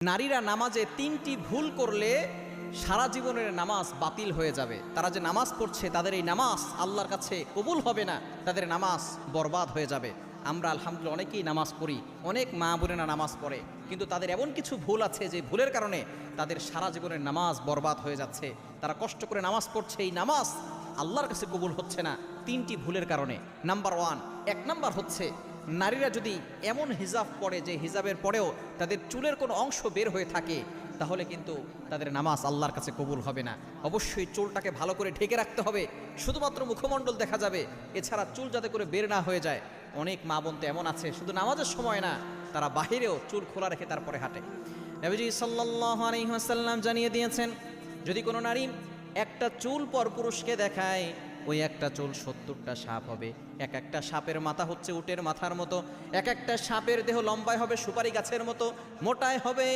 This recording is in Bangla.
নারীরা নামাজে ৩টি ভুল করলে সারা জীবনের নামাজ বাতিল হয়ে যাবে। তারা যে নামাজ পড়ছে তাদের এই নামাজ আল্লাহর কাছে কবুল হবে না, তাদের নামাজ বরবাদ হয়ে যাবে। আমরা আলহামদুলিল্লাহ অনেকেই নামাজ পড়ি, অনেক মা বোনেরা নামাজ পড়ে, কিন্তু তাদের এমন কিছু ভুল আছে যে ভুলের কারণে তাদের সারা জীবনের নামাজ বরবাদ হয়ে যাচ্ছে। তারা কষ্ট করে নামাজ পড়ছে, এই নামাজ আল্লাহর কাছে কবুল হচ্ছে না ৩টি ভুলের কারণে। নাম্বার 1, 1 নাম্বার হচ্ছে নারীরা যদি এমন হিজাব পড়ে যে হিজাবের পরেও তাদের চুলের কোনো অংশ বের হয়ে থাকে, তাহলে কিন্তু তাদের নামাজ আল্লাহর কাছে কবুল হবে না। অবশ্যই চুলটাকে ভালো করে ঢেকে রাখতে হবে, শুধুমাত্র মুখমণ্ডল দেখা যাবে, এছাড়া চুল যাতে করে বের না হয়ে যায়। অনেক মা বোন তো এমন আছে শুধু নামাজের সময় না, তারা বাহিরেও চুল খোলা রেখে তারপরে হাঁটে। নবীজি সাল্লাল্লাহু আলাইহি ওয়াসাল্লাম জানিয়ে দিয়েছেন, যদি কোনো নারী একটা চুল পর পুরুষকে দেখায়, ওই একটা চুল 70টা সাপ হবে। এক একটা সাপের মাথা হচ্ছে উটের মাথার মতো, এক একটা সাপের দেহ লম্বায় হবে সুপারি গাছের মতো, মোটায় হবে